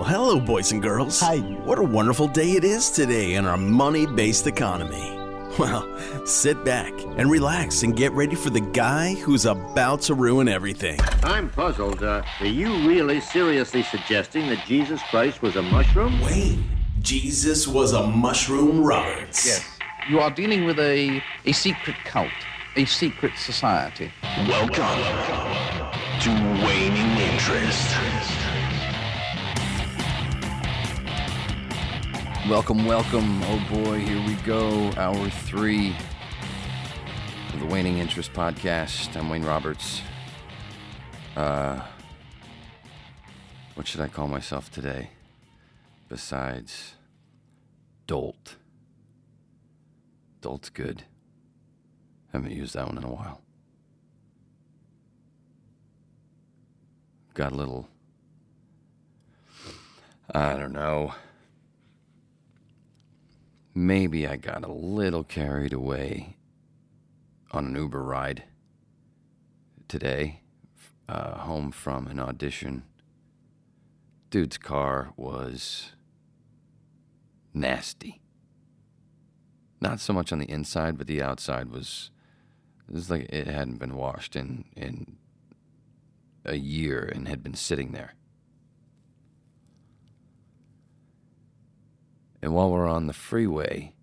Well, hello, boys and girls. Hi. What a wonderful day it is today in our money-based economy. Well, sit back and relax and get ready for the guy who's about to ruin everything. I'm puzzled. Are you really seriously suggesting that Jesus Christ was a mushroom? Wayne, Jesus was a mushroom Roberts. Yes. You are dealing with a secret cult, a secret society. Welcome to Waning Interest. Welcome. Oh boy, here we go. Hour 3 of the Waning Interest podcast. I'm Wayne Roberts. What should I call myself today? Besides Dolt. Dolt's good. Haven't used that one in a while. Got a little, I don't know. Maybe I got a little carried away on an Uber ride today, home from an audition. Dude's car was nasty. Not so much on the inside, but the outside was like it hadn't been washed in a year and had been sitting there. And while we're on the freeway,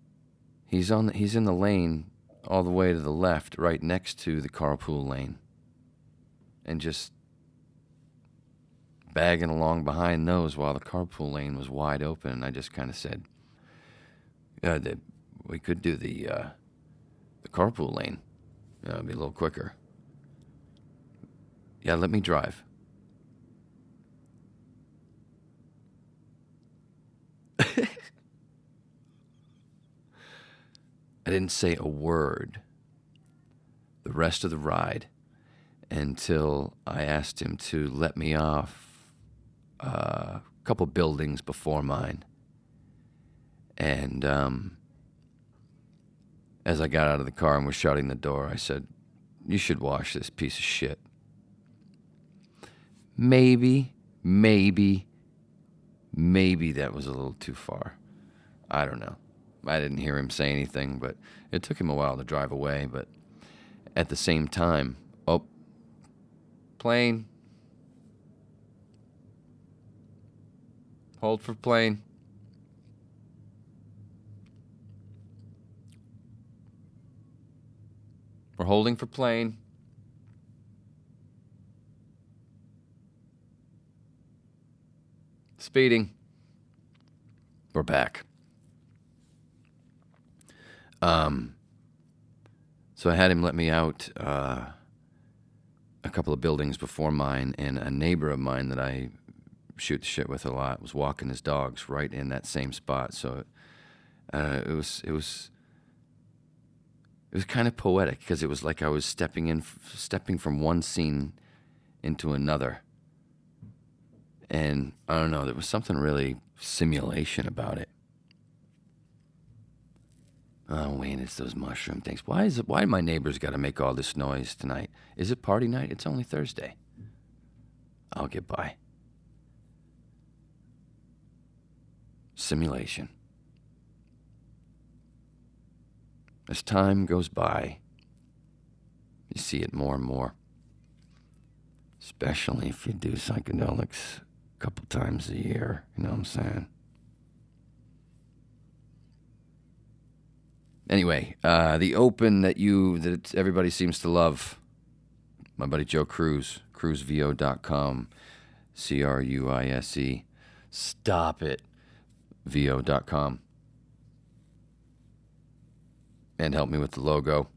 he's in the lane all the way to the left, right next to the carpool lane, and just bagging along behind those while the carpool lane was wide open. And I just kind of said, we could do the carpool lane. It'd be a little quicker. Yeah, let me drive. I didn't say a word the rest of the ride until I asked him to let me off a couple buildings before mine. And as I got out of the car and was shutting the door, I said, "You should wash this piece of shit." Maybe that was a little too far. I don't know. I didn't hear him say anything, but it took him a while to drive away. But at the same time, plane. Hold for plane. We're holding for plane. Speeding. We're back. So I had him let me out a couple of buildings before mine, and a neighbor of mine that I shoot the shit with a lot was walking his dogs right in that same spot. So it was kind of poetic, because it was like I was stepping from one scene into another. And I don't know, there was something really simulation about it. Oh, Wayne, it's those mushroom things. Why my neighbors got to make all this noise tonight? Is it party night? It's only Thursday. I'll get by. Simulation. As time goes by, you see it more and more. Especially if you do psychedelics a couple times a year. You know what I'm saying? Anyway, the open that everybody seems to love, my buddy Joe Cruz, cruzvo.com, CRUISE, stop it, vo.com, and help me with the logo.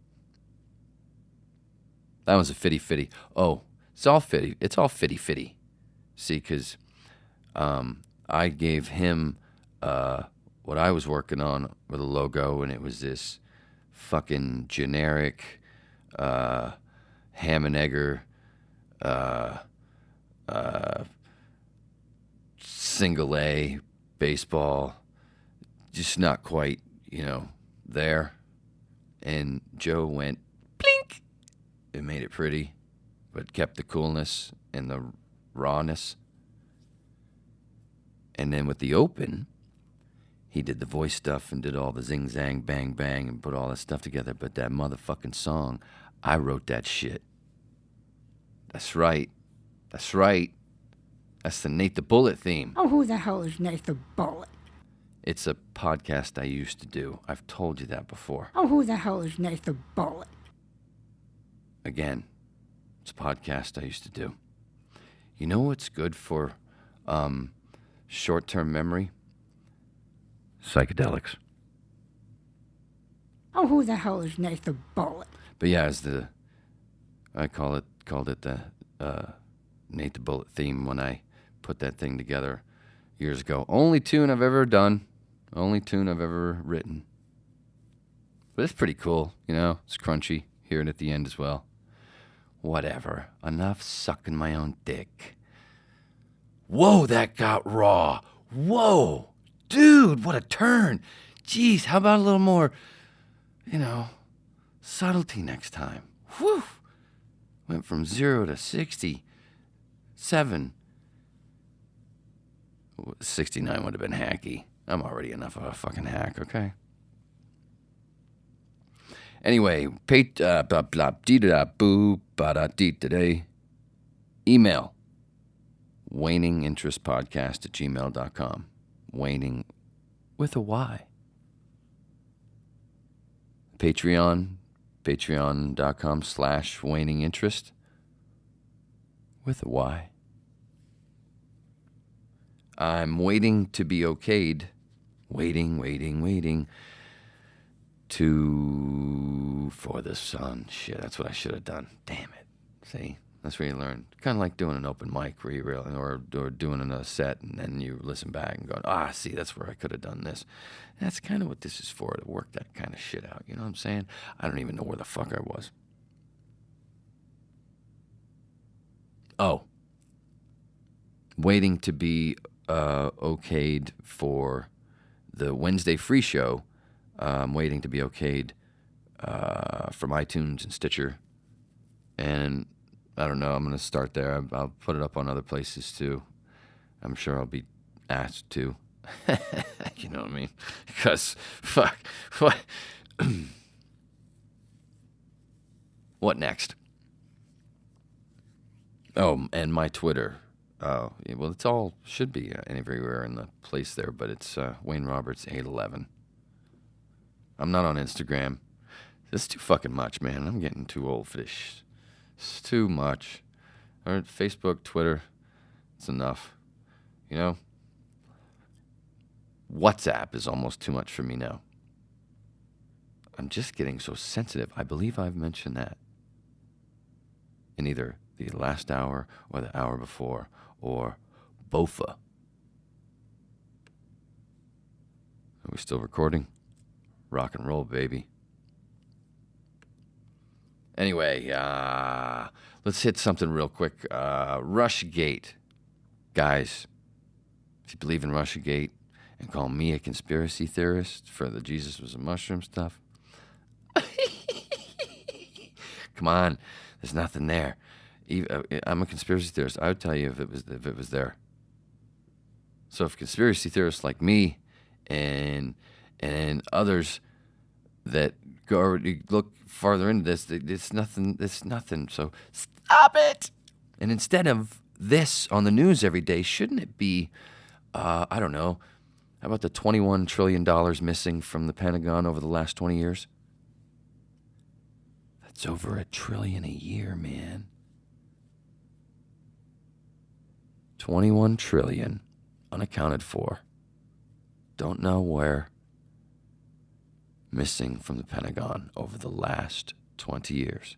That was a fitty. Oh, it's all fitty. See, because I gave him what I was working on with a logo, and it was this fucking generic ham and egger single A baseball, just not quite, there. And Joe went blink. It made it pretty, but kept the coolness and the rawness. And then with the open, he did the voice stuff and did all the zing, zang, bang, bang and put all that stuff together. But that motherfucking song, I wrote that shit. That's right. That's right. That's the Nate the Bullet theme. Oh, who the hell is Nate the Bullet? It's a podcast I used to do. I've told you that before. Oh, who the hell is Nate the Bullet? Again, it's a podcast I used to do. You know what's good for short-term memory? Psychedelics. Oh, who the hell is Nate the Bullet? But yeah, I called it the Nate the Bullet theme when I put that thing together years ago. Only tune I've ever done. Only tune I've ever written. But it's pretty cool, you know. It's crunchy. Hear it at the end as well. Whatever. Enough sucking my own dick. Whoa, that got raw. Whoa. Dude, what a turn. Jeez, how about a little more, subtlety next time? Whew. Went from 0 to 67. 69 would have been hacky. I'm already enough of a fucking hack, okay? Anyway, email waninginterestpodcast@gmail.com. Waning with a Y. patreon.com/waninginterest with a Y. I'm waiting to be okayed. Waiting for the sun. Shit, that's what I should have done. Damn it. See, that's where you learn. Kind of like doing an open mic where you really, or doing another set and then you listen back and go, see, that's where I could have done this. And that's kind of what this is for, to work that kind of shit out. You know what I'm saying? I don't even know where the fuck I was. Oh. Waiting to be okayed for the Wednesday free show. I'm waiting to be okayed from iTunes and Stitcher. And I don't know, I'm going to start there. I'll put it up on other places too. I'm sure I'll be asked to. You know what I mean? Because, fuck, what? What next? Oh, and my Twitter. Well, it's all, should be everywhere in the place there, but it's Wayne Roberts 811. I'm not on Instagram. It's too fucking much, man. I'm getting too old for this. It's too much. Or Facebook, Twitter, it's enough. You know? WhatsApp is almost too much for me now. I'm just getting so sensitive. I believe I've mentioned that in either the last hour or the hour before, or BOFA. Are we still recording? Rock and roll, baby. Anyway, let's hit something real quick. Russiagate. Guys, if you believe in Russiagate and call me a conspiracy theorist for the Jesus was a mushroom stuff, come on, there's nothing there. I'm a conspiracy theorist. I would tell you if it was there. So if conspiracy theorists like me and others that go already look farther into this, it's nothing. It's nothing. So stop it. And instead of this on the news every day, shouldn't it be? I don't know. How about the $21 trillion missing from the Pentagon over the last 20 years? That's over $1 trillion a year, man. 21 trillion unaccounted for. Don't know where. Missing from the Pentagon over the last 20 years.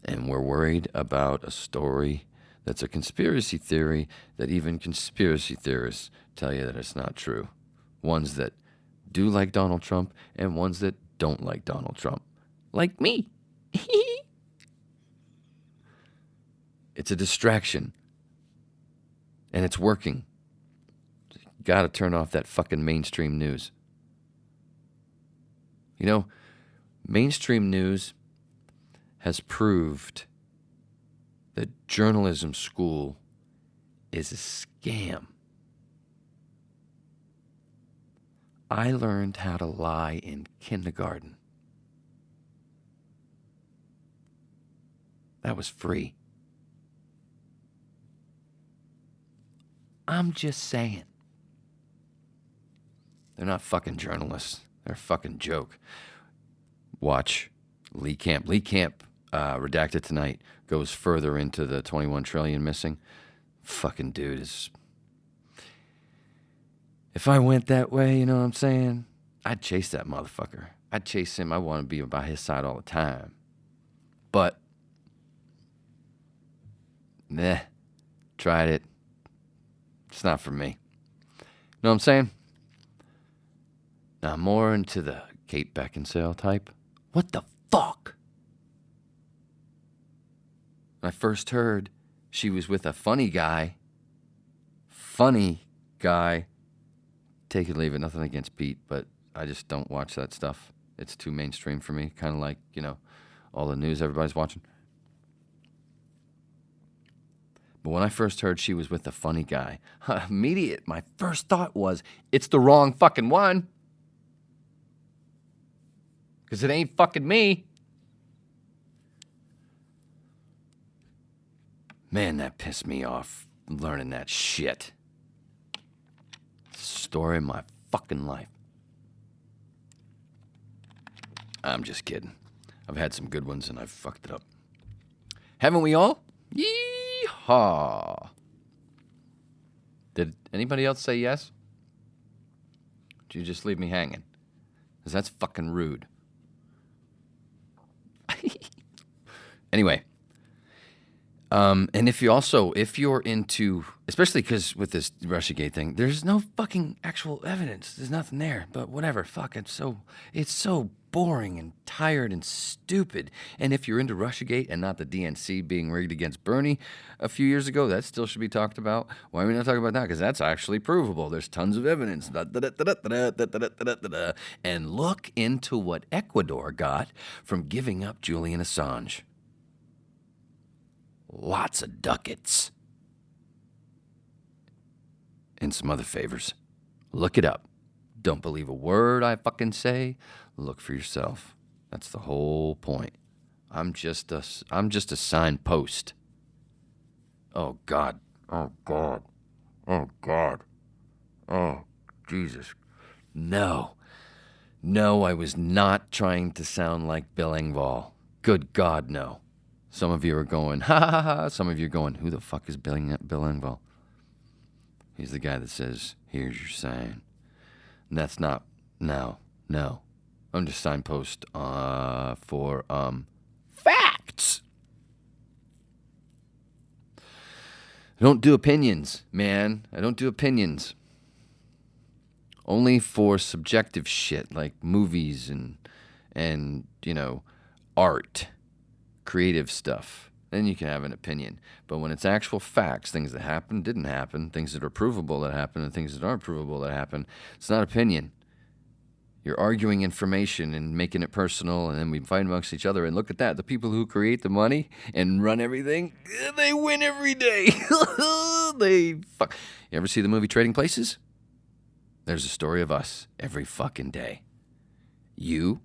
And we're worried about a story that's a conspiracy theory that even conspiracy theorists tell you that it's not true. Ones that do like Donald Trump and ones that don't like Donald Trump. Like me. It's a distraction. And it's working. You gotta turn off that fucking mainstream news. You know, mainstream news has proved that journalism school is a scam. I learned how to lie in kindergarten. That was free. I'm just saying. They're not fucking journalists. They're a fucking joke. Watch Lee Camp. Lee Camp, redacted tonight, goes further into the 21 trillion missing. Fucking dude is... If I went that way, you know what I'm saying? I'd chase that motherfucker. I'd chase him. I want to be by his side all the time. But, tried it. It's not for me. Know what I'm saying? Now, I'm more into the Kate Beckinsale type. What the fuck? When I first heard she was with a funny guy. Take it or leave it. Nothing against Pete, but I just don't watch that stuff. It's too mainstream for me. Kind of like, all the news everybody's watching. But when I first heard she was with a funny guy, my first thought was, it's the wrong fucking one. Because it ain't fucking me. Man, that pissed me off, learning that shit. Story of my fucking life. I'm just kidding. I've had some good ones and I've fucked it up. Haven't we all? Yeehaw. Did anybody else say yes? Did you just leave me hanging? Because that's fucking rude. Anyway. And if you're into, especially because with this Russiagate thing, there's no fucking actual evidence. There's nothing there, but whatever. Fuck, it's so boring and tired and stupid. And if you're into Russiagate and not the DNC being rigged against Bernie a few years ago, that still should be talked about. Why are we not talking about that? Because that's actually provable. There's tons of evidence. And look into what Ecuador got from giving up Julian Assange. Lots of ducats. And some other favors. Look it up. Don't believe a word I fucking say. Look for yourself. That's the whole point. I'm just a signpost. Oh, God. Oh, God. Oh, God. Oh, Jesus. No, I was not trying to sound like Bill Engvall. Good God, no. Some of you are going, ha, ha, ha. Some of you are going, who the fuck is Bill Engvall? He's the guy that says, here's your sign. And that's not, no. I'm just signpost for facts. I don't do opinions, man. I don't do opinions. Only for subjective shit like movies and art. Creative stuff, then you can have an opinion. But when it's actual facts, things that happened, didn't happen, things that are provable that happen, and things that aren't provable that happen, it's not opinion. You're arguing information and making it personal, and then we fight amongst each other. And look at that. The people who create the money and run everything, they win every day. You ever see the movie Trading Places? There's a story of us every fucking day. You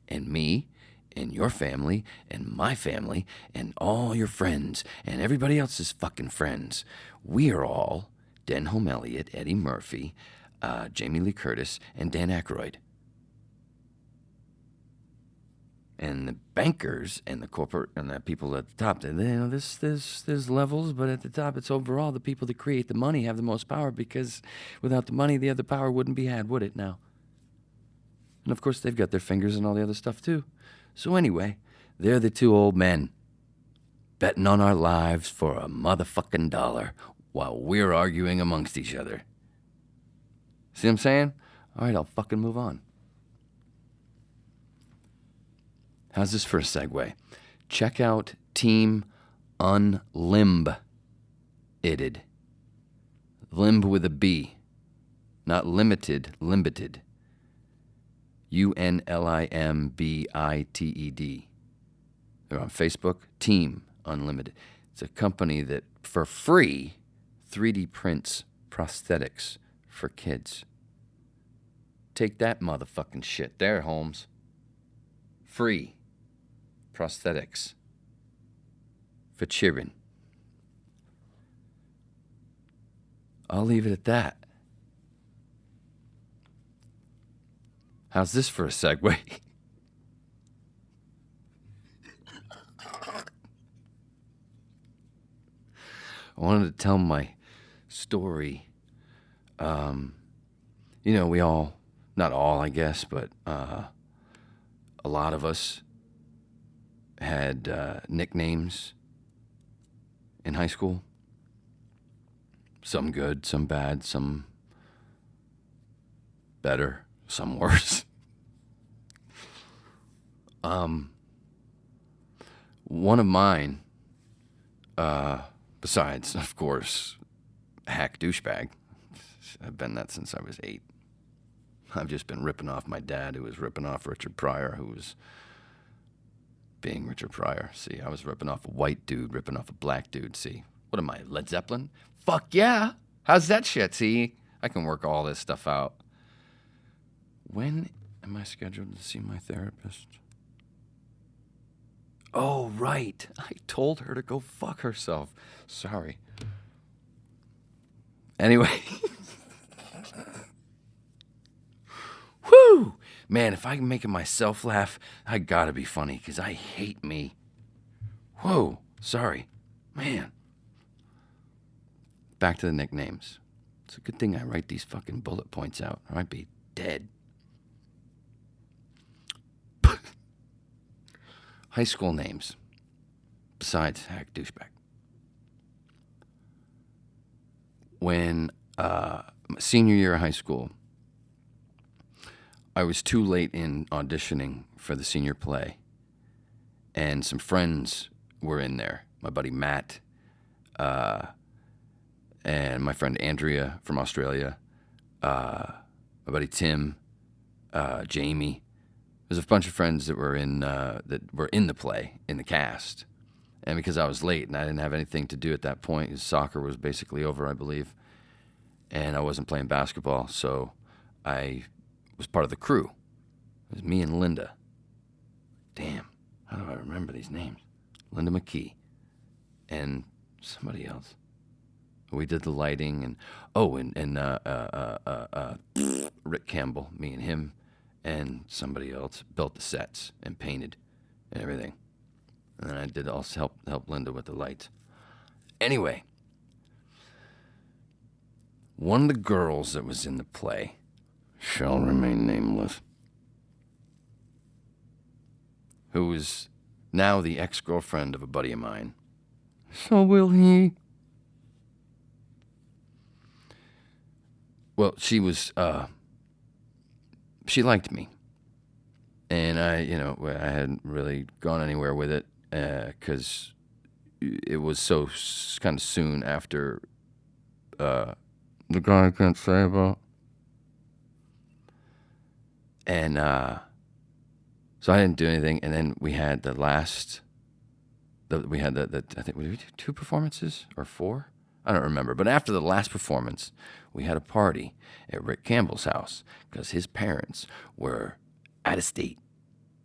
and me and your family, and my family, and all your friends, and everybody else's fucking friends. We are all Denholm Elliott, Eddie Murphy, Jamie Lee Curtis, and Dan Aykroyd. And the bankers and the corporate and the people at the top, there's levels, but at the top, it's overall the people that create the money have the most power, because without the money, the other power wouldn't be had, would it now? And of course, they've got their fingers and all the other stuff too. So anyway, they're the two old men betting on our lives for a motherfucking dollar while we're arguing amongst each other. See what I'm saying? All right, I'll fucking move on. How's this for a segue? Check out Team UnLimbited. Limb with a B. Not limited, limbited. UnLimbited. They're on Facebook. Team UnLimbited. It's a company that, for free, 3D prints prosthetics for kids. Take that motherfucking shit there, Holmes. Free prosthetics for children. I'll leave it at that. How's this for a segue? I wanted to tell my story. We all, not all, I guess, but a lot of us had nicknames in high school. Some good, some bad, some better, some worse. One of mine, besides, of course, hack douchebag. I've been that since I was 8. I've just been ripping off my dad, who was ripping off Richard Pryor, who was being Richard Pryor. See, I was ripping off a white dude, ripping off a black dude. See, what am I, Led Zeppelin? Fuck yeah. How's that shit? See, I can work all this stuff out. When am I scheduled to see my therapist? Oh, right. I told her to go fuck herself. Sorry. Anyway. Whew. Man, if I'm making myself laugh, I gotta be funny, because I hate me. Whoa. Sorry. Man. Back to the nicknames. It's a good thing I write these fucking bullet points out, or I'd be dead. High school names, besides hack douchebag. When senior year of high school, I was too late in auditioning for the senior play, and some friends were in there. My buddy Matt, and my friend Andrea from Australia, my buddy Tim, Jamie. There's a bunch of friends that were in the play, in the cast. And because I was late and I didn't have anything to do at that point, 'cause soccer was basically over, I believe, and I wasn't playing basketball, so I was part of the crew. It was me and Linda. Damn, how do I remember these names? Linda McKee and somebody else. We did the lighting and Rick Campbell, me and him, and somebody else built the sets and painted and everything. And then I did also help Linda with the lights. Anyway, one of the girls that was in the play shall remain nameless, who was now the ex-girlfriend of a buddy of mine. So will he. Well, she was, she liked me. And I hadn't really gone anywhere with it, because it was so kind of soon after the guy I can't say about. And so I didn't do anything. And then we had I think we did 2 performances or 4? I don't remember. But after the last performance, we had a party at Rick Campbell's house because his parents were out of state,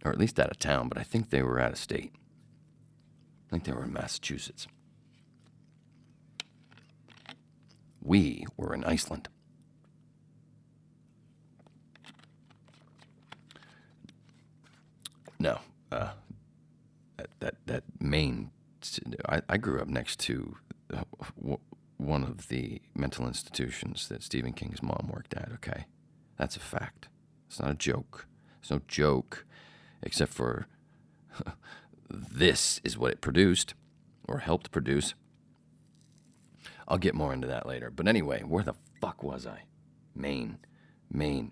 or at least out of town, but I think they were out of state. I think they were in Massachusetts. We were in Iceland. No, that Maine. I grew up next to one of the mental institutions that Stephen King's mom worked at. Okay, that's a fact. It's not a joke. It's no joke, except for this is what it produced or helped produce. I'll get more into that later. But anyway, where the fuck was I? Maine.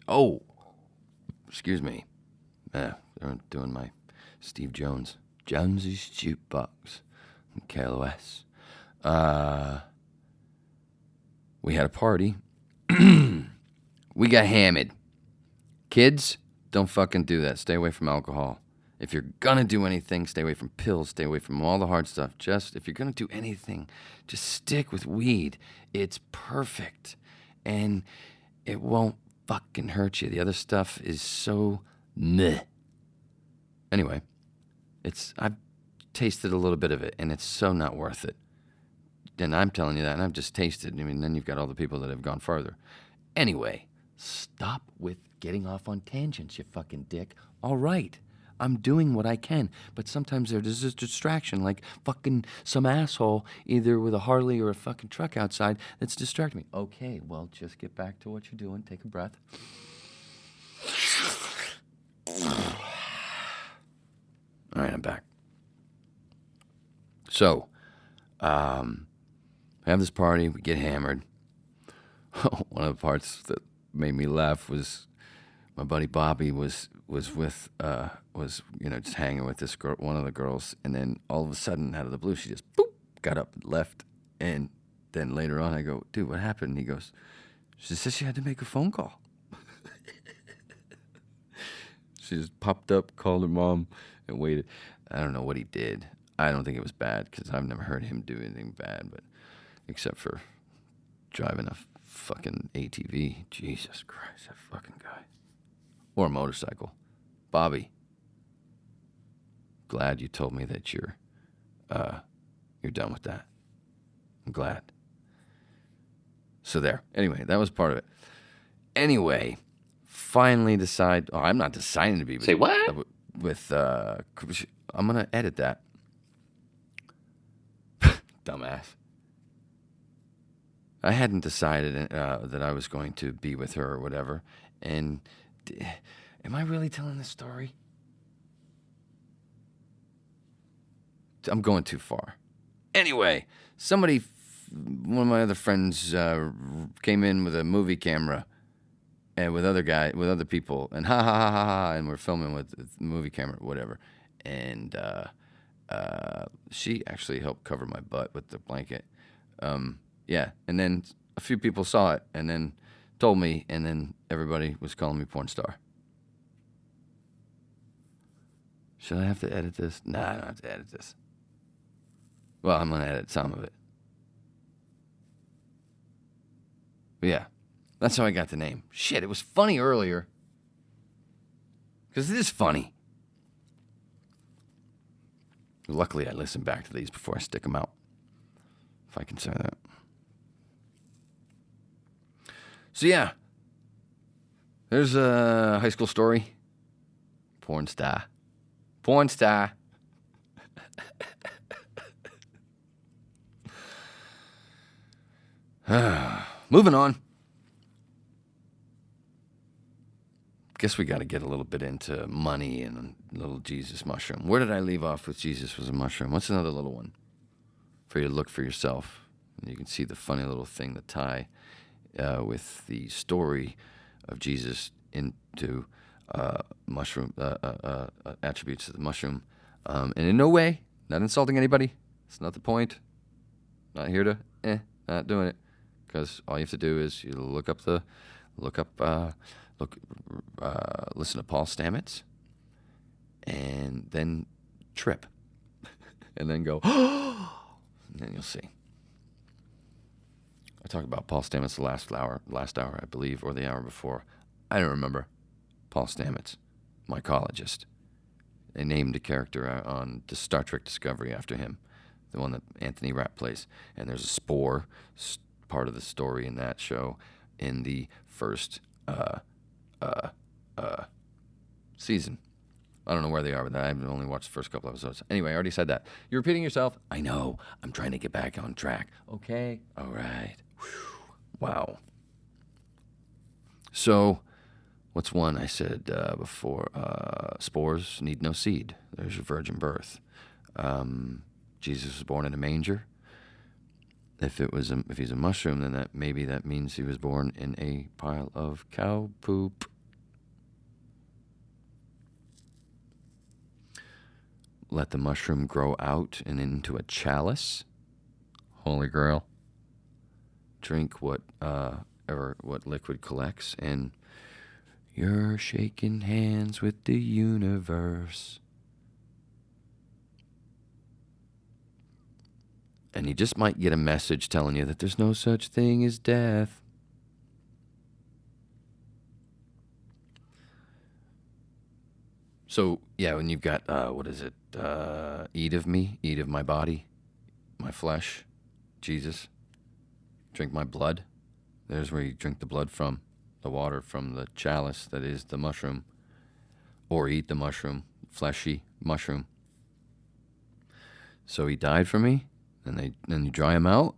Oh, excuse me. They're doing my Steve Jones. Jonesy's Jukebox. KLOS. We had a party. We got hammered. Kids, don't fucking do that. Stay away from alcohol. If you're going to do anything, stay away from pills, stay away from all the hard stuff. Just, if you're going to do anything, just stick with weed. It's perfect. And it won't fucking hurt you. The other stuff is so meh. Anyway, I've tasted a little bit of it, and it's so not worth it. And I'm telling you that, and I've just tasted. I mean, then you've got all the people that have gone farther. Anyway, stop with getting off on tangents, you fucking dick. All right, I'm doing what I can, but sometimes there's this distraction, like fucking some asshole, either with a Harley or a fucking truck outside, that's distracting me. Okay, well, just get back to what you're doing. Take a breath. All right, I'm back. So, we have this party. We get hammered. One of the parts that made me laugh was my buddy Bobby was just hanging with this girl, one of the girls, and then all of a sudden, out of the blue, she just boop got up and left. And then later on, I go, dude, what happened? And he goes, she said she had to make a phone call. She just popped up, called her mom, and waited. I don't know what he did. I don't think it was bad because I've never heard him do anything bad, but except for driving a fucking ATV. Jesus Christ, that fucking guy. Or a motorcycle. Bobby, glad you told me that you're done with that. I'm glad. So there. Anyway, that was part of it. Anyway, finally decide. Oh, I'm not deciding to be. Say what? I'm gonna edit that. Dumbass. I hadn't decided that I was going to be with her or whatever. And am I really telling this story? I'm going too far. Anyway, one of my other friends came in with a movie camera and with other people, and ha ha ha ha ha, and we're filming with the movie camera, whatever. And she actually helped cover my butt with the blanket. Yeah, and then a few people saw it and then told me, and then everybody was calling me porn star. Should I have to edit this? Nah, I don't have to edit this. Well, I'm going to edit some of it. But yeah, that's how I got the name. Shit, it was funny earlier. Because it is funny. Luckily, I listen back to these before I stick them out. If I can say that. So yeah, there's a high school story. Porn star. Porn star. Moving on. Guess we got to get a little bit into money and a little Jesus mushroom. Where did I leave off with Jesus was a mushroom? What's another little one for you to look for yourself? And you can see the funny little thing, the tie with the story of Jesus into mushroom attributes of the mushroom. And in no way, not insulting anybody. It's not the point. Not here to, not doing it. Because all you have to do is you listen to Paul Stamets, and then trip, and then go, and then you'll see. I talked about Paul Stamets the last hour, I believe, or the hour before. I don't remember. Paul Stamets, mycologist. They named a character on the Star Trek Discovery after him, the one that Anthony Rapp plays. And there's a spore part of the story in that show in the first season. I don't know where they are with that. I've only watched the first couple episodes. Anyway, I already said that. You're repeating yourself? I know. I'm trying to get back on track. Okay. All right. Whew. Wow. So, what's one I said before? Spores need no seed. There's your virgin birth. Jesus was born in a manger. If he's a mushroom, then maybe that means he was born in a pile of cow poop. Let the mushroom grow out and into a chalice. Holy Grail. Drink what liquid collects, and you're shaking hands with the universe. And you just might get a message telling you that there's no such thing as death. So, yeah, when you've got, eat of me, eat of my body, my flesh, Jesus, drink my blood. There's where you drink the blood from, the water from the chalice that is the mushroom, or eat the mushroom, fleshy mushroom. So he died for me, and then you dry him out,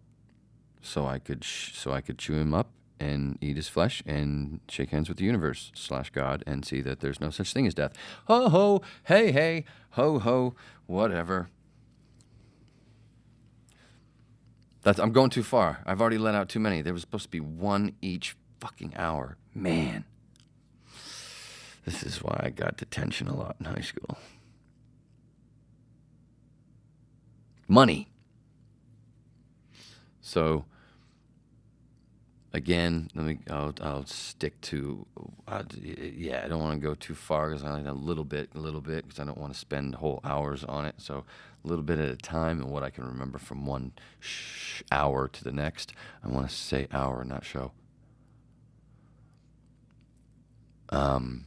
so I could chew him up and eat his flesh and shake hands with the universe / God and see that there's no such thing as death. Ho ho, hey hey, ho ho, whatever. I'm going too far. I've already let out too many. There was supposed to be one each fucking hour. Man, this is why I got detention a lot in high school. Money. So, again, I'll stick to, I don't want to go too far because I like a little bit, because I don't want to spend whole hours on it. So, a little bit at a time, and what I can remember from one hour to the next. I want to say hour, not show. Well,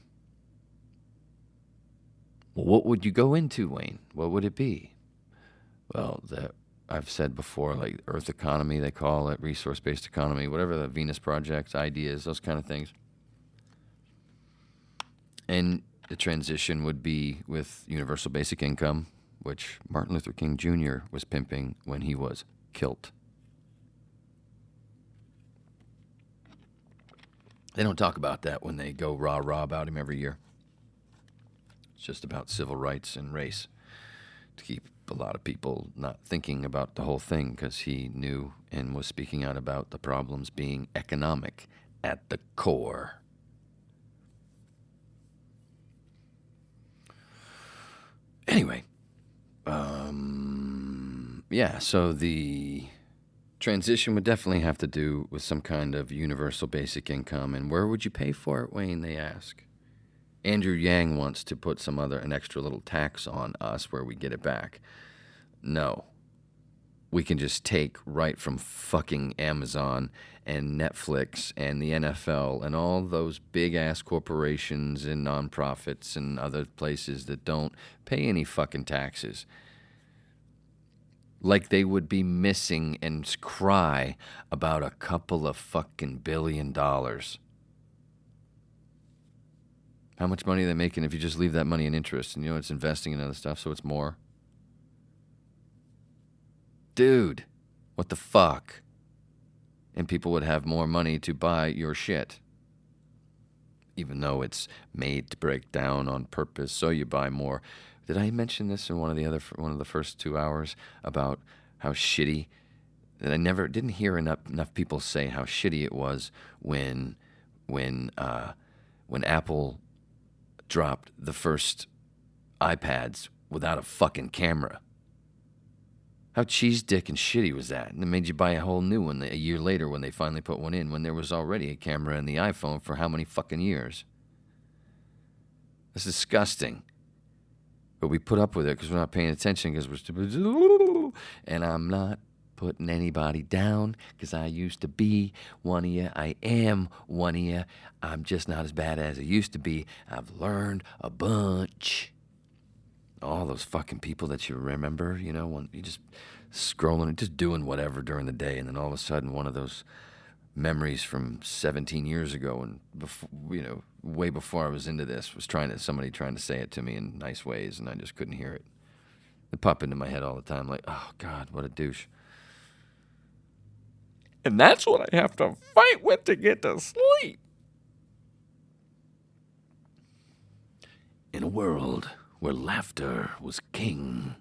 what would you go into, Wayne? What would it be? Well, I've said before, like Earth economy, they call it, resource-based economy, whatever the Venus Project, ideas, those kind of things. And the transition would be with universal basic income, which Martin Luther King Jr. was pimping when he was killed. They don't talk about that when they go rah-rah about him every year. It's just about civil rights and race to keep a lot of people not thinking about the whole thing, because he knew and was speaking out about the problems being economic at the core. Anyway, so the transition would definitely have to do with some kind of universal basic income. And where would you pay for it, Wayne, they ask. Andrew Yang wants to put an extra little tax on us where we get it back. No. We can just take right from fucking Amazon and Netflix and the NFL and all those big-ass corporations and nonprofits and other places that don't pay any fucking taxes. Like they would be missing and cry about a couple of fucking $1 billion. How much money are they making if you just leave that money in interest? And it's investing in other stuff, so it's more. Dude, what the fuck? And people would have more money to buy your shit. Even though it's made to break down on purpose, so you buy more. Did I mention this in one of the first 2 hours about how shitty? That I didn't hear enough people say how shitty it was when Apple dropped the first iPads without a fucking camera. How cheese dick and shitty was that? And it made you buy a whole new one a year later when they finally put one in, when there was already a camera in the iPhone for how many fucking years? That's disgusting. But we put up with it because we're not paying attention, because we're stupid. And I'm not putting anybody down, because I used to be one of you. I am one of you. I'm just not as bad as I used to be. I've learned a bunch. All those fucking people that you remember, when you just scrolling, just doing whatever during the day, and then all of a sudden one of those memories from 17 years ago, and before, way before I was into this, was somebody trying to say it to me in nice ways, and I just couldn't hear it. It popped into my head all the time, like, oh God, what a douche. And that's what I have to fight with to get to sleep. In a world where laughter was king.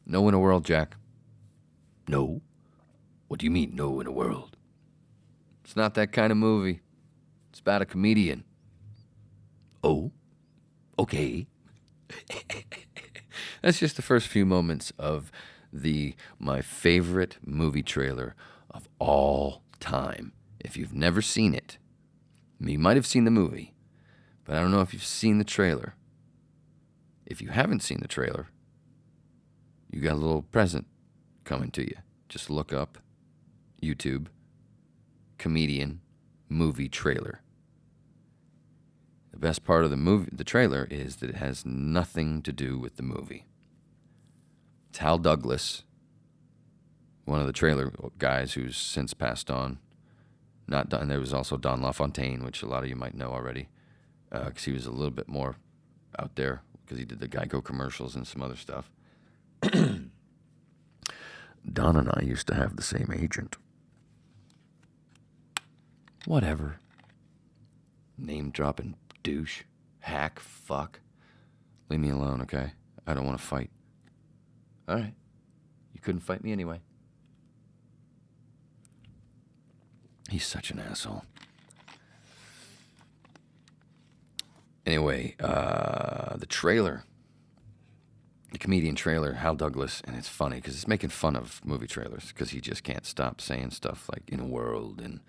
No in a world, Jack. No? What do you mean, no in a world? It's not that kind of movie. It's about a comedian. Oh? Okay. That's just the first few moments of my favorite movie trailer of all time. If you've never seen it, you might have seen the movie, but I don't know if you've seen the trailer. If you haven't seen the trailer, you got a little present coming to you. Just look up YouTube, comedian, movie trailer. The best part of the trailer is that it has nothing to do with the movie. It's Hal Douglas, one of the trailer guys who's since passed on. Not Don, there was also Don LaFontaine, which a lot of you might know already, because he was a little bit more out there because he did the Geico commercials and some other stuff. Don and I used to have the same agent. Whatever. Name dropping douche, hack, fuck. Leave me alone, okay? I don't want to fight. All right. You couldn't fight me anyway. He's such an asshole. Anyway, the trailer, the comedian trailer, Hal Douglas, and it's funny because it's making fun of movie trailers because he just can't stop saying stuff like "in a world" and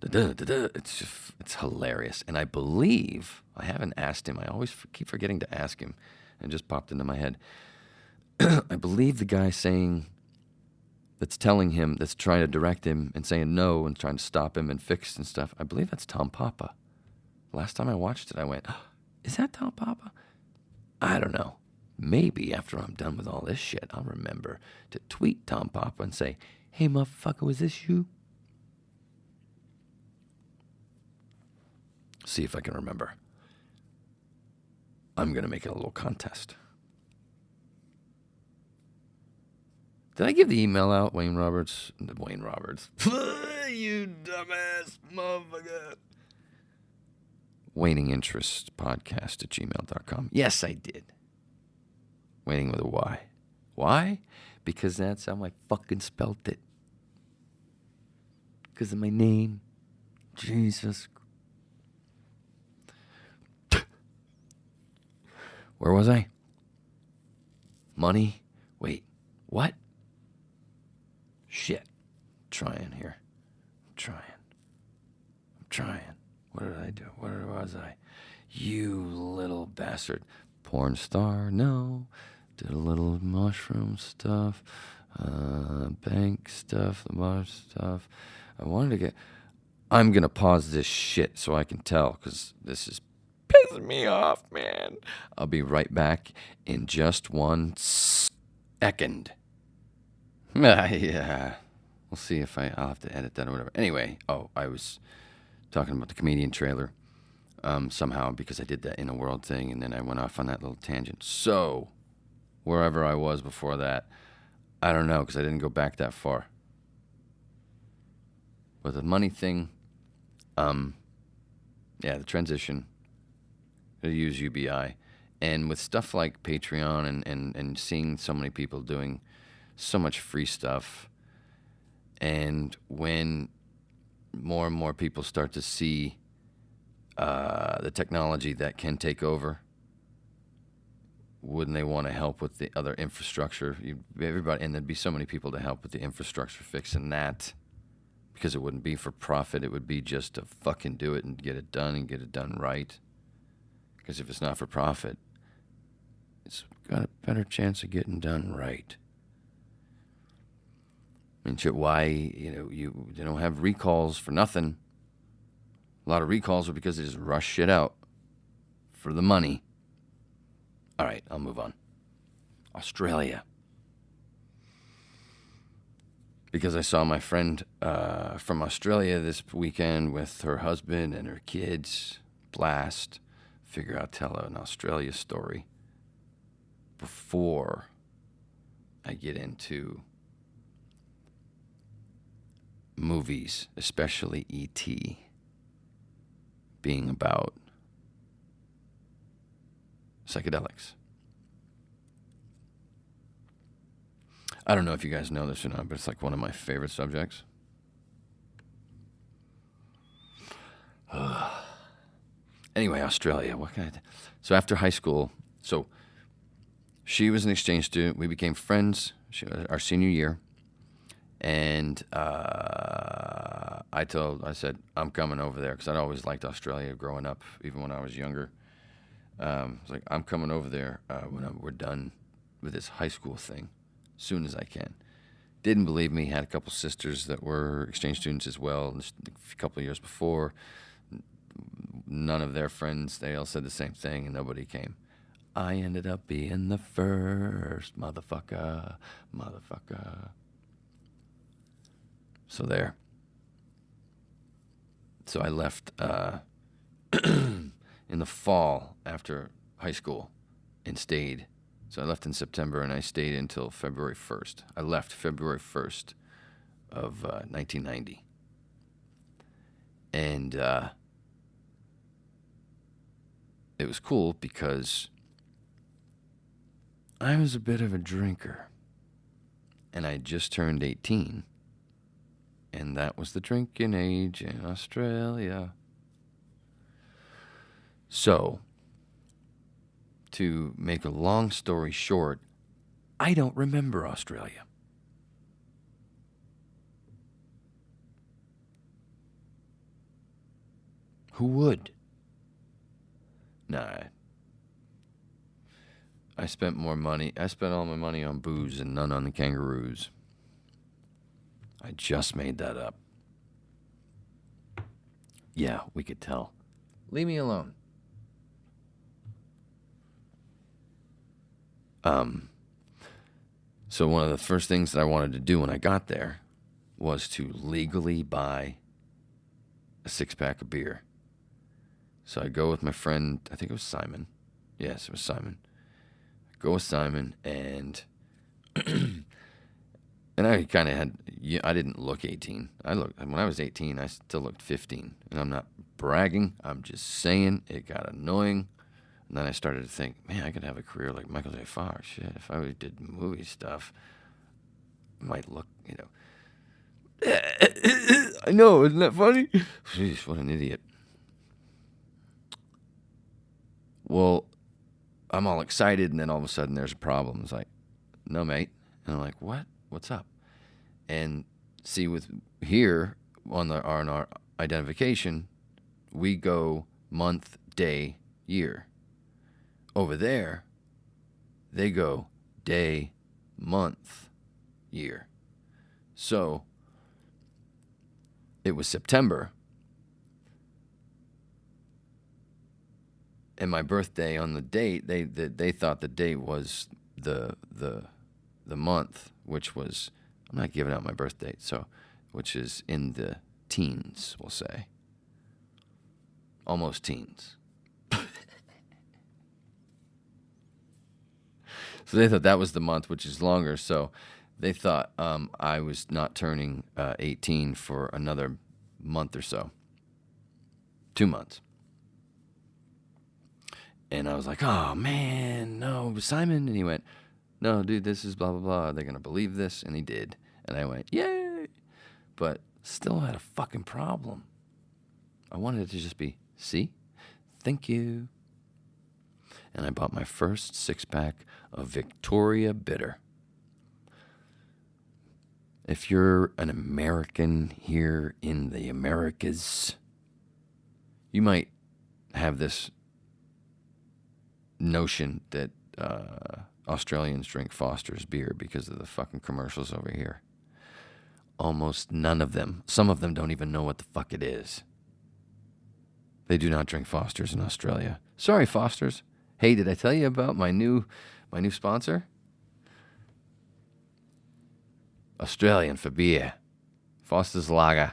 da-da-da-da. It's hilarious. And I believe, I haven't asked him, I always keep forgetting to ask him, and it just popped into my head. I believe the guy that's telling him, that's trying to direct him and saying no and trying to stop him and fix and stuff, I believe that's Tom Papa. Last time I watched it, I went, oh, is that Tom Papa? I don't know. Maybe after I'm done with all this shit, I'll remember to tweet Tom Papa and say, hey, motherfucker, was this you? See if I can remember. I'm going to make it a little contest. Did I give the email out, Wayne Roberts? You dumbass motherfucker. Waning Interest Podcast at gmail.com. Yes, I did. Waning with a Y. Why? Because that's how I fucking spelt it. Because of my name. Jesus. Where was I? Money? Wait, what? Shit. I'm trying here. I'm trying. What did I do? Where was I? You little bastard. Porn star? No. Did a little mushroom stuff. Bank stuff. The bar stuff. I wanted to get... I'm going to pause this shit so I can tell, because this is pissing me off, man. I'll be right back in just 1 second. Yeah. We'll see if I'll have to edit that or whatever. Anyway, I was talking about the comedian trailer somehow because I did that In a World thing, and then I went off on that little tangent. So, wherever I was before that, I don't know, because I didn't go back that far. But the money thing, the transition, to use UBI, and with stuff like Patreon and seeing so many people doing so much free stuff, and when more and more people start to see the technology that can take over, wouldn't they want to help with the other infrastructure? Everybody, and there'd be so many people to help with the infrastructure fixing that, because it wouldn't be for profit. It would be just to fucking do it and get it done right. Because if it's not for profit, it's got a better chance of getting done right. I mean, shit, why, you don't have recalls for nothing. A lot of recalls are because they just rush shit out for the money. All right, I'll move on. Australia. Because I saw my friend from Australia this weekend with her husband and her kids. Blast. Figure I'll tell an Australia story before I get into movies, especially E.T., being about psychedelics. I don't know if you guys know this or not, but it's like one of my favorite subjects. Anyway, Australia. So after high school, she was an exchange student. We became friends our senior year. And I said, I'm coming over there, because I'd always liked Australia growing up, even when I was younger. I was like, I'm coming over there when we're done with this high school thing. soon as I can. Didn't believe me. Had a couple sisters that were exchange students as well. A couple of years before, none of their friends, they all said the same thing, and nobody came. I ended up being the first motherfucker. So there. So I left in the fall after high school and stayed. So I left in September and I stayed until February 1st. I left February 1st of 1990. And it was cool because I was a bit of a drinker. And I just turned 18. And that was the drinking age in Australia. So, to make a long story short, I don't remember Australia. Who would? Nah. I spent more money. I spent all my money on booze and none on the kangaroos. I just made that up. Yeah, we could tell. Leave me alone. So one of the first things that I wanted to do when I got there was to legally buy a 6-pack of beer. So I go with my friend, I think it was Simon. Yes, it was Simon. I go with Simon and and I kind of I didn't look 18. When I was 18, I still looked 15. And I'm not bragging. I'm just saying it got annoying. And then I started to think, man, I could have a career like Michael J. Fox. Shit, if I did movie stuff, I might look, I know, isn't that funny? Jeez, what an idiot. Well, I'm all excited, and then all of a sudden there's a problem. It's like, no, mate. And I'm like, what? What's up? And see, with here on our identification, we go month, day, year. Over there, they go day, month, year. So it was September, and my birthday on the date, they thought the date was the month, which was, I'm not giving out my birth date, so which is in the teens, we'll say, almost teens. So they thought that was the month, which is longer. So they thought I was not turning 18 for another month or so. 2 months. And I was like, oh, man, no, Simon. And he went, no, dude, this is blah, blah, blah. They're going to believe this. And he did. And I went, yay. But still had a fucking problem. I wanted it to just be, see, thank you. And I bought my first 6-pack of Victoria Bitter. If you're an American here in the Americas, you might have this notion that Australians drink Foster's beer because of the fucking commercials over here. Almost none of them. Some of them don't even know what the fuck it is. They do not drink Foster's in Australia. Sorry, Foster's. Hey, did I tell you about my new sponsor? Australian for beer. Foster's Lager.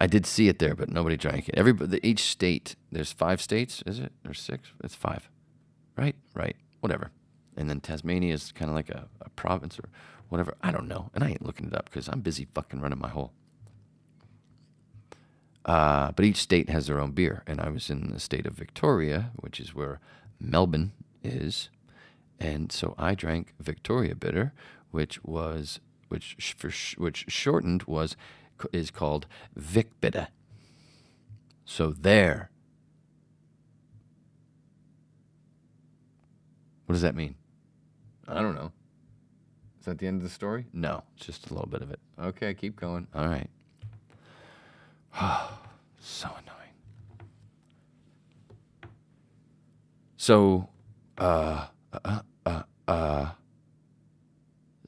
I did see it there, but nobody drank it. Each state, there's 5 states, is it? Or 6? It's 5. Right? Whatever. And then Tasmania is kind of like a province or whatever. I don't know. And I ain't looking it up because I'm busy fucking running my hole. But each state has their own beer, and I was in the state of Victoria, which is where Melbourne is, and so I drank Victoria Bitter, which shortened is called Vic Bitter. So there. What does that mean? I don't know. Is that the end of the story? No, it's just a little bit of it. Okay, keep going. All right. So annoying. So,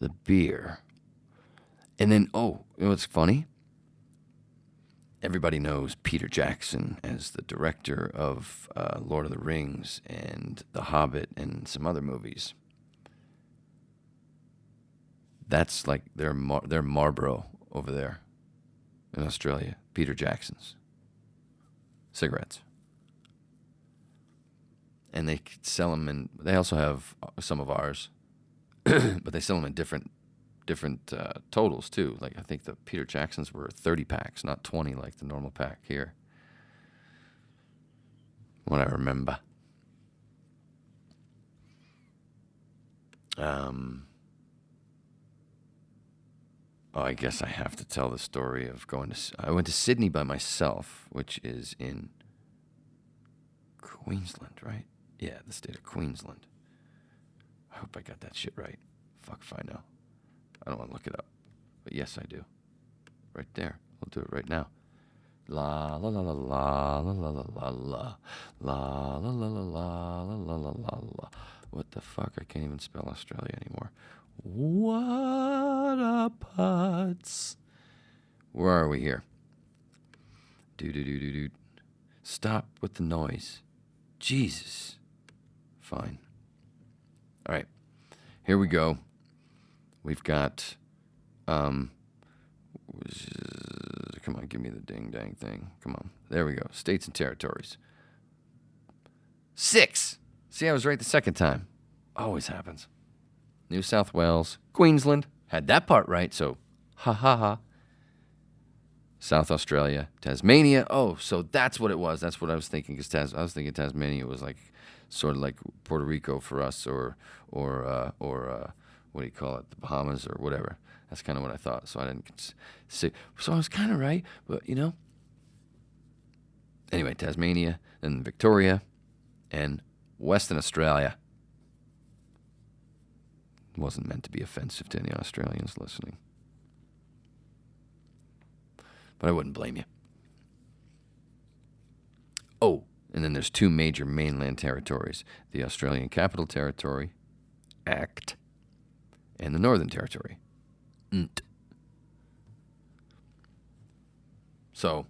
the beer. And then, you know what's funny? Everybody knows Peter Jackson as the director of Lord of the Rings and The Hobbit and some other movies. That's like their Marlboro over there in Australia. Peter Jackson's cigarettes. And they sell them, and they also have some of ours, but they sell them in different totals too. Like I think the Peter Jacksons were 30 packs, not 20 like the normal pack here. What I remember. I guess I have to tell the story of I went to Sydney by myself, which is in Queensland, right? Yeah, the state of Queensland. I hope I got that shit right. Fuck if I know. I don't want to look it up. But yes, I do. Right there. I'll do it right now. La la la la la la la la la la la la la la la la la la la. What the fuck? I can't even spell Australia anymore. What a putz. Where are we here? Do. Stop with the noise. Jesus. Fine. All right. Here we go. We've got, come on, give me the ding-dang thing. Come on. There we go. States and territories. 6. See, I was right the second time. Always happens. New South Wales, Queensland. Had that part right, so ha ha ha. South Australia, Tasmania. Oh, so that's what it was. That's what I was thinking. Because I was thinking Tasmania was like sort of like Puerto Rico for us, or what do you call it? The Bahamas or whatever. That's kind of what I thought. So I didn't say. So I was kind of right, but you know. Anyway, Tasmania, then Victoria, and Western Australia. Wasn't meant to be offensive to any Australians listening. But I wouldn't blame you. Oh, and then there's 2 major mainland territories. The Australian Capital Territory, ACT, and the Northern Territory, NT. So,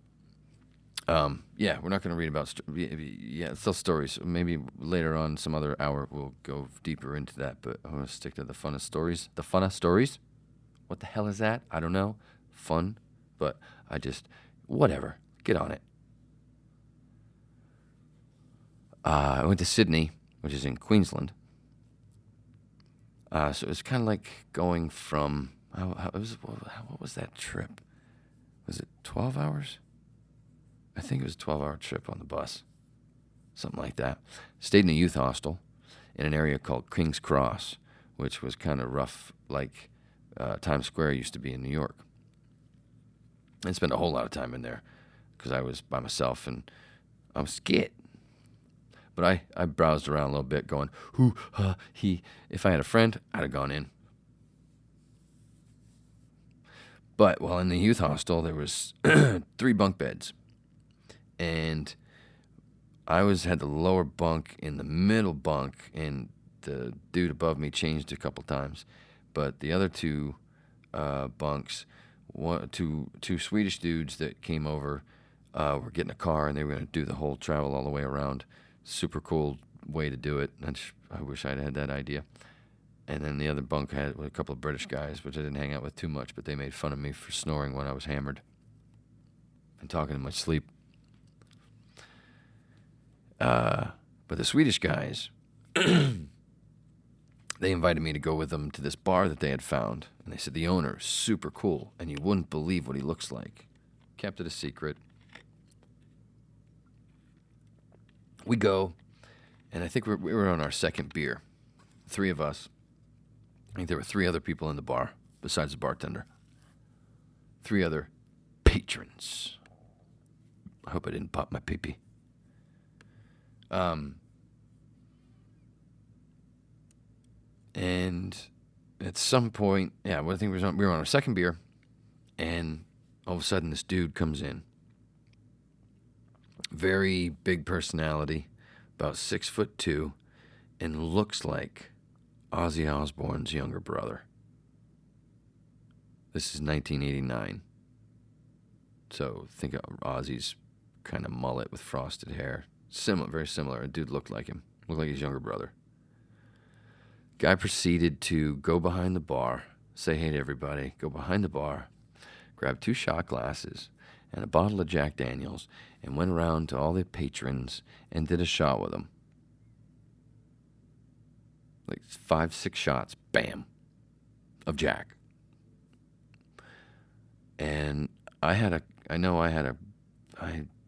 yeah, we're not going to read about... it's those stories. Maybe later on, some other hour, we'll go deeper into that. But I'm going to stick to the funnest stories. The funnest stories? What the hell is that? I don't know. Fun. But I just... Whatever. Get on it. I went to Sydney, which is in Queensland. So it was kind of like going from... what was that trip? Was it 12 hours? I think it was a 12-hour trip on the bus. Something like that. Stayed in a youth hostel in an area called King's Cross, which was kind of rough, like Times Square used to be in New York. I spent a whole lot of time in there because I was by myself and I was scared. But I browsed around a little bit going, who, he. If I had a friend, I'd have gone in. But while in the youth hostel, there was 3 bunk beds. And I had the lower bunk in the middle bunk, and the dude above me changed a couple times. But the other 2 bunks, two Swedish dudes that came over were getting a car, and they were going to do the whole travel all the way around. Super cool way to do it. I wish I'd had that idea. And then the other bunk had a couple of British guys, which I didn't hang out with too much, but they made fun of me for snoring when I was hammered and talking in my sleep. But the Swedish guys, they invited me to go with them to this bar that they had found. And they said, the owner is super cool, and you wouldn't believe what he looks like. Kept it a secret. We go, and I think we were on our second beer. 3 of us. I think there were 3 other people in the bar, besides the bartender. 3 other patrons. I hope I didn't pop my pee-pee. And at some point, I think we were on our second beer, and all of a sudden this dude comes in. Very big personality, about 6'2", and looks like Ozzy Osbourne's younger brother. This is 1989. So think of Ozzy's kind of mullet with frosted hair. Similar, very similar. A dude looked like him. Looked like his younger brother. Guy proceeded to go behind the bar, say hey to everybody, go behind the bar, grab 2 shot glasses and a bottle of Jack Daniels, and went around to all the patrons and did a shot with them. Like 5, 6 shots, bam, of Jack. And I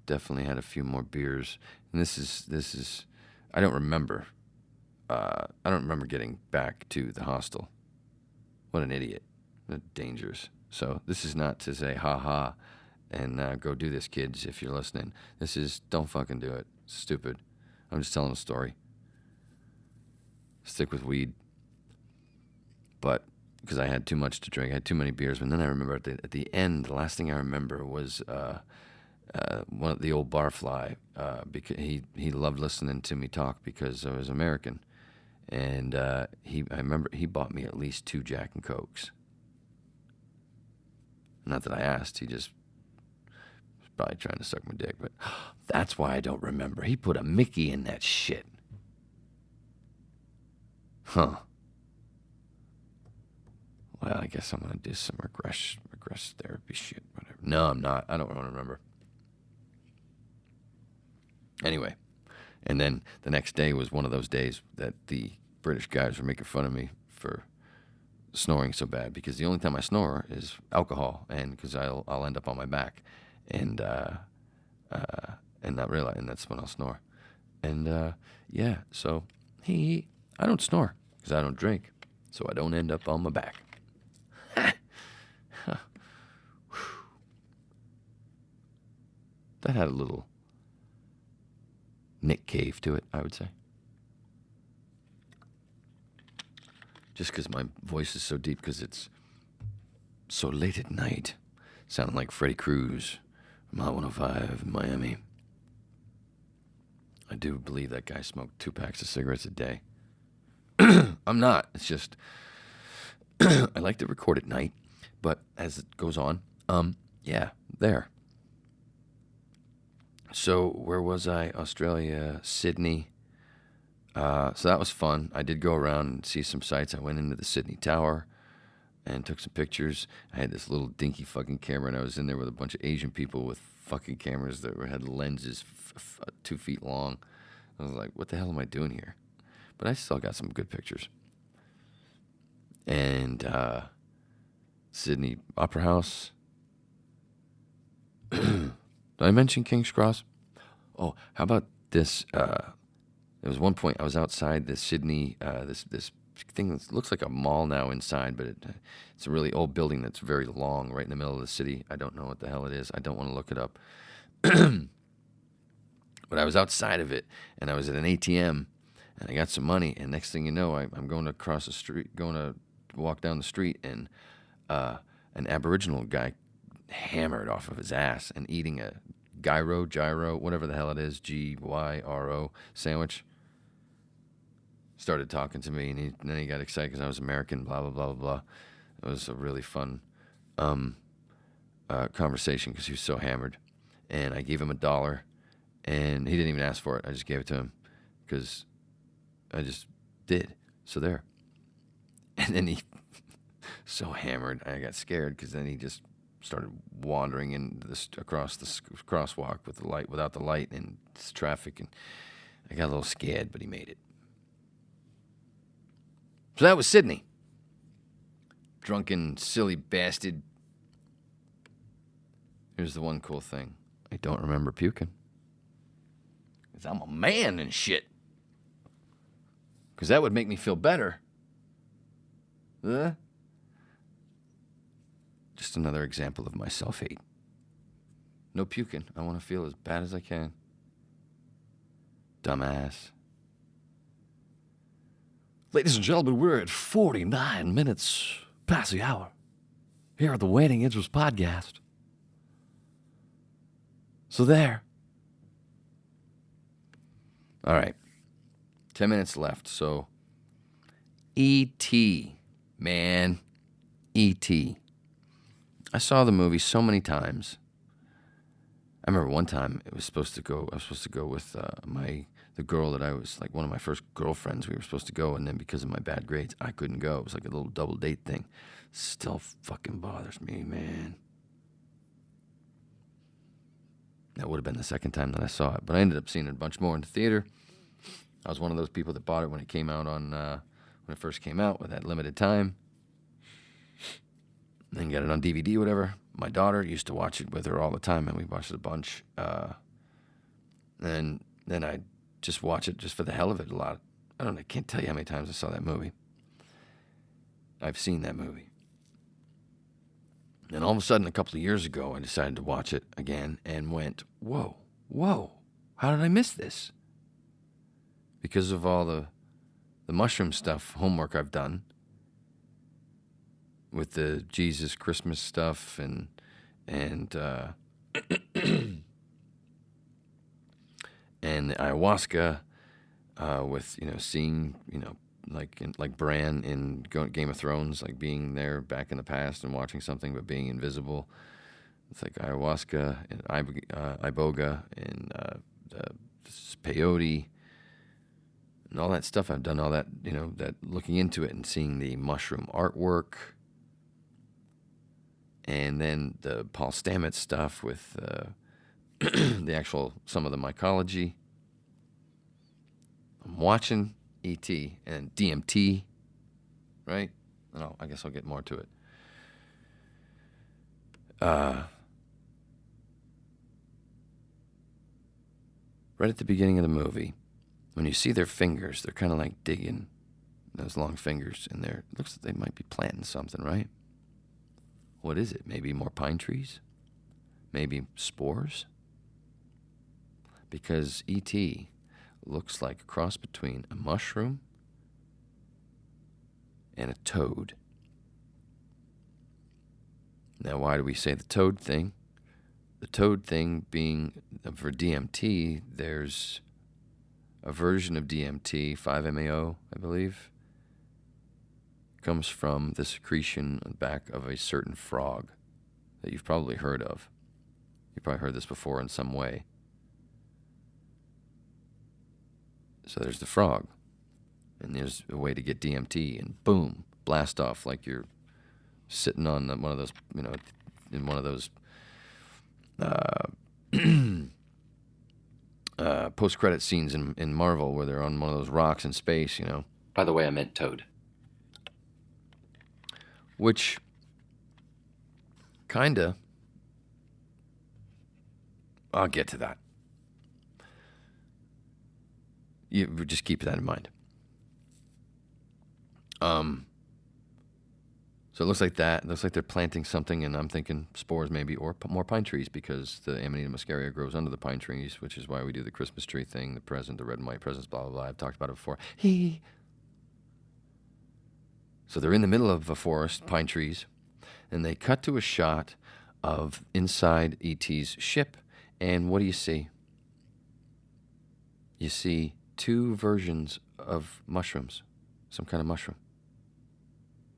definitely had a few more beers. And this is, I don't remember getting back to the hostel. What an idiot. Dangerous. So this is not to say, ha ha, and go do this, kids, if you're listening. This is, don't fucking do it. It's stupid. I'm just telling a story. Stick with weed. But, because I had too much to drink. I had too many beers. And then I remember at the end, the last thing I remember was one of the old barfly, because he loved listening to me talk because I was American. And I remember he bought me at least 2 Jack and Cokes. Not that I asked, he just was probably trying to suck my dick, but that's why I don't remember. He put a Mickey in that shit. Huh. Well, I guess I'm going to do some regress therapy shit, whatever. No, I'm not. I don't want to remember. Anyway, and then the next day was one of those days that the British guys were making fun of me for snoring so bad, because the only time I snore is alcohol, and because I'll end up on my back, and not realize, and that's when I'll snore. And yeah, so I don't snore because I don't drink, so I don't end up on my back. That had a little Nick Cave to it, I would say. Just because my voice is so deep, because it's so late at night. Sounding like Freddie Cruz from Hot 105 in Miami. I do believe that guy smoked 2 packs of cigarettes a day. I'm not. It's just, I like to record at night, but as it goes on, yeah, there. So where was I? Australia, Sydney. So that was fun. I did go around and see some sights. I went into the Sydney Tower and took some pictures. I had this little dinky fucking camera, and I was in there with a bunch of Asian people with fucking cameras that had lenses 2 feet long. I was like, what the hell am I doing here? But I still got some good pictures. And Sydney Opera House. Did I mention King's Cross? Oh, how about this? There was one point I was outside the Sydney, this thing that looks like a mall now inside, but it's a really old building that's very long, right in the middle of the city. I don't know what the hell it is. I don't want to look it up. But I was outside of it, and I was at an ATM, and I got some money, and next thing you know, I'm going to cross the street, going to walk down the street, and an Aboriginal guy hammered off of his ass and eating a gyro, whatever the hell it is, Gyro sandwich. Started talking to me, and then he got excited because I was American, blah, blah, blah, blah, blah. It was a really fun conversation because he was so hammered. And I gave him $1, and he didn't even ask for it. I just gave it to him because I just did. So there. And then he, so hammered, I got scared because then he just started wandering across the crosswalk with the light, without the light, and it's traffic, and I got a little scared, but he made it. So that was Sydney. Drunken, silly bastard. Here's the one cool thing. I don't remember puking. Because I'm a man and shit. Because that would make me feel better. Just another example of my self-hate. No puking. I want to feel as bad as I can. Dumbass. Ladies and gentlemen, we're at 49 minutes past the hour here at the Waiting Interest Podcast. So there. All right. 10 minutes left. So E.T., man. E.T. I saw the movie so many times. I remember one time I was supposed to go with the girl that I was, like, one of my first girlfriends. We were supposed to go, and then because of my bad grades, I couldn't go. It was like a little double date thing. Still fucking bothers me, man. That would have been the second time that I saw it, but I ended up seeing it a bunch more in the theater. I was one of those people that bought it when it came out when it first came out with that limited time. Then got it on DVD, whatever. My daughter used to watch it with her all the time, and we watched it a bunch. And then I just watch it just for the hell of it a lot. I can't tell you how many times I saw that movie. I've seen that movie. And all of a sudden, a couple of years ago, I decided to watch it again and went, whoa, how did I miss this? Because of all the mushroom stuff, homework I've done with the Jesus Christmas stuff and and the ayahuasca, with seeing like Bran in Game of Thrones, like being there back in the past and watching something but being invisible. It's like ayahuasca and iboga and peyote and all that stuff. I've done all that, that looking into it and seeing the mushroom artwork. And then the Paul Stamets stuff with some of the mycology. I'm watching E.T. and DMT, right? I guess I'll get more to it. Right at the beginning of the movie, when you see their fingers, they're kind of like digging those long fingers in there. It looks like they might be planting something, right? What is it? Maybe more pine trees? Maybe spores? Because E.T. looks like a cross between a mushroom and a toad. Now, why do we say the toad thing? The toad thing being, for DMT, there's a version of DMT, 5-MeO, I believe, comes from the secretion on the back of a certain frog that you've probably heard of. You've probably heard this before in some way. So there's the frog, and there's a way to get DMT, and boom, blast off like you're sitting on one of those, in one of those post-credit scenes in Marvel where they're on one of those rocks in space, By the way, I meant toad. Which kinda, I'll get to that. You just keep that in mind. So it looks like that. It looks like they're planting something, and I'm thinking spores maybe, or more pine trees, because the Amanita muscaria grows under the pine trees, which is why we do the Christmas tree thing, the present, the red and white presents, blah, blah, blah. I've talked about it before. So they're in the middle of a forest, pine trees, and they cut to a shot of inside E.T.'s ship, and what do you see? You see two versions of mushrooms, some kind of mushroom.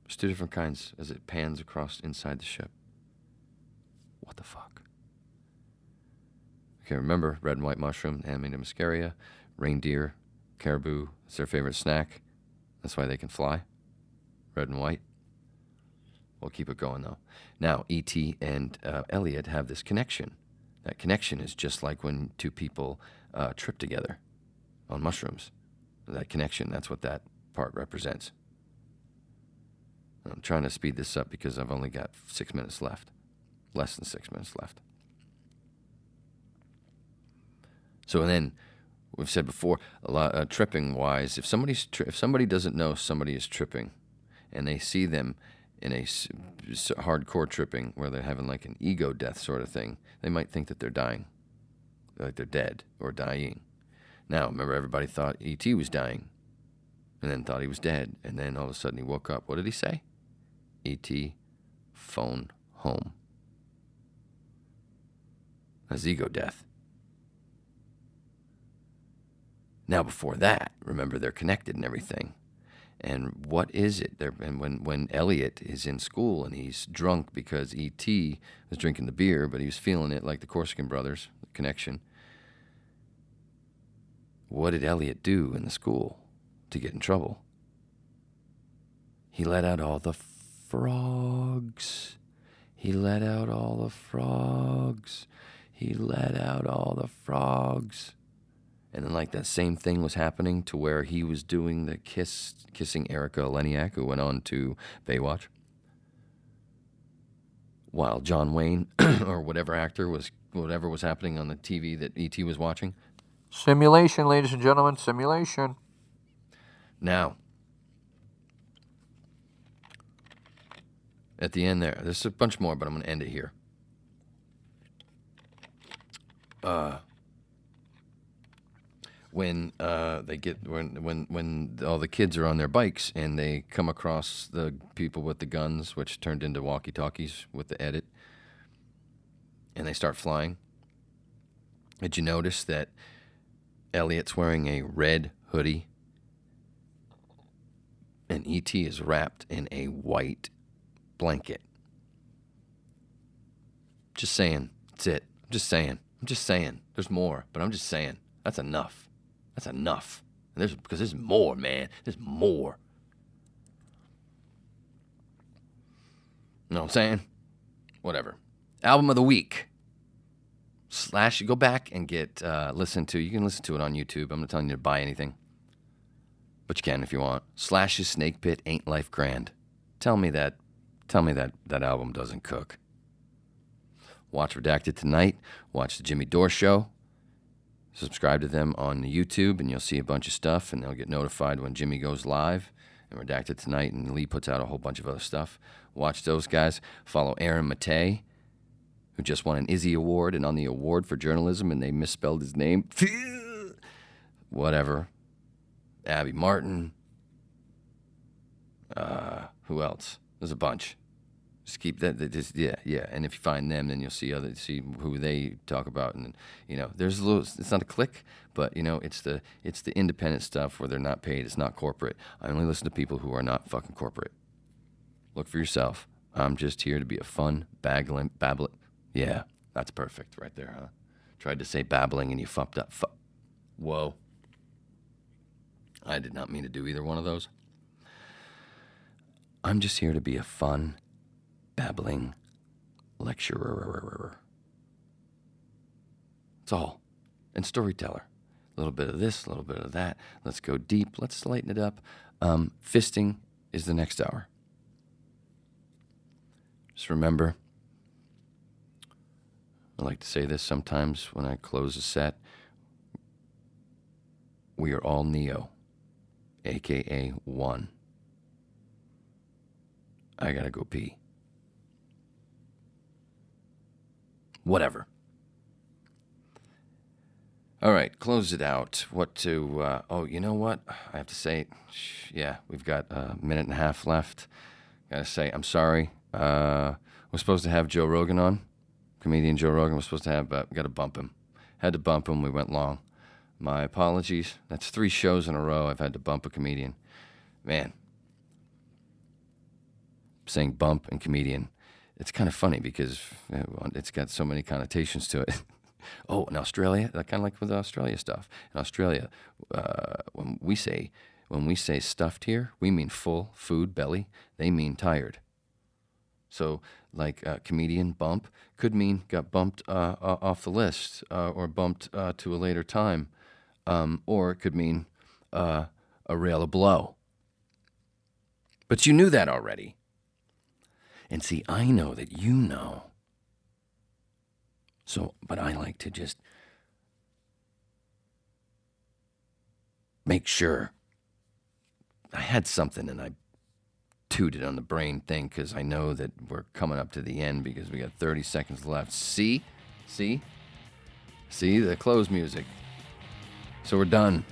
There's two different kinds as it pans across inside the ship. What the fuck? Okay, remember, red and white mushroom, Amanita muscaria, reindeer, caribou, it's their favorite snack. That's why they can fly. Red and white. We'll keep it going, though. Now, E.T. and Elliot have this connection. That connection is just like when two people trip together on mushrooms. That connection, that's what that part represents. I'm trying to speed this up because I've only got 6 minutes left. Less than 6 minutes left. So then, we've said before, a lot tripping-wise, if somebody doesn't know somebody is tripping, and they see them in a hardcore tripping where they're having like an ego death sort of thing, they might think that they're dying, like they're dead or dying. Now, remember, everybody thought E.T. was dying, and then thought he was dead, and then all of a sudden he woke up. What did he say? E.T. phone home. That's ego death. Now, before that, remember, they're connected and everything. And what is it? And when Elliot is in school and he's drunk because E.T. was drinking the beer, but he was feeling it like the Corsican brothers, the connection. What did Elliot do in the school to get in trouble? He let out all the frogs. He let out all the frogs. He let out all the frogs. And then like that same thing was happening to where he was doing the kissing Erica Leniak, who went on to Baywatch. While John Wayne, or whatever was happening on the TV that E.T. was watching. Simulation, ladies and gentlemen, simulation. Now, at the end there's a bunch more, but I'm going to end it here. When when all the kids are on their bikes and they come across the people with the guns, which turned into walkie-talkies with the edit, and they start flying. Did you notice that Elliot's wearing a red hoodie and E.T. is wrapped in a white blanket? Just saying. That's it. I'm just saying. There's more, but I'm just saying. That's enough. That's enough. And because there's more, man. There's more. You know what I'm saying? Whatever. Album of the week. Slash, go back and get, you can listen to it on YouTube. I'm not telling you to buy anything. But you can if you want. Slash's Snake Pit, Ain't Life Grand. Tell me that album doesn't cook. Watch Redacted tonight. Watch the Jimmy Dore Show. Subscribe to them on YouTube, and you'll see a bunch of stuff, and they'll get notified when Jimmy goes live. And Redacted tonight, and Lee puts out a whole bunch of other stuff. Watch those guys. Follow Aaron Matei, who just won an Izzy Award, and on the award for journalism, and they misspelled his name. Whatever. Abby Martin. Who else? There's a bunch. Just keep that. Yeah. And if you find them, then you'll see who they talk about, and there's a little. It's not a clique, but it's the independent stuff where they're not paid. It's not corporate. I only listen to people who are not fucking corporate. Look for yourself. I'm just here to be a fun babbling. Yeah, that's perfect right there, huh? Tried to say babbling and you fucked up. Whoa. I did not mean to do either one of those. I'm just here to be a fun, babbling lecturer. That's all. And storyteller. A little bit of this, a little bit of that. Let's go deep. Let's lighten it up. Fisting is the next hour. Just remember, I like to say this sometimes when I close a set. We are all Neo, a.k.a. one. I gotta go pee. Whatever. All right, close it out. You know what? I have to say, we've got a minute and a half left. Gotta say, I'm sorry. We're supposed to have Joe Rogan on. Comedian Joe Rogan was supposed to have, but we gotta bump him. Had to bump him. We went long. My apologies. That's 3 shows in a row I've had to bump a comedian. Man. Saying bump and comedian. It's kind of funny because it's got so many connotations to it. Oh, in Australia, kind of like with the Australia stuff. In Australia, when we say stuffed here, we mean full, food, belly. They mean tired. So, like comedian bump could mean got bumped off the list or bumped to a later time, or it could mean a rail of blow. But you knew that already. And see, I know that you know. So, but I like to just make sure. I had something and I tooted on the brain thing because I know that we're coming up to the end because we got 30 seconds left. See the close music. So we're done.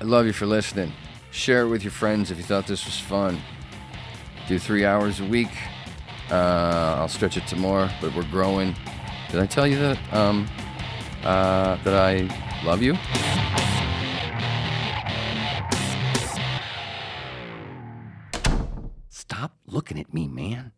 I love you for listening. Share it with your friends if you thought this was fun. Do 3 hours a week. I'll stretch it to more, but we're growing. Did I tell you that I love you? looking at me, man.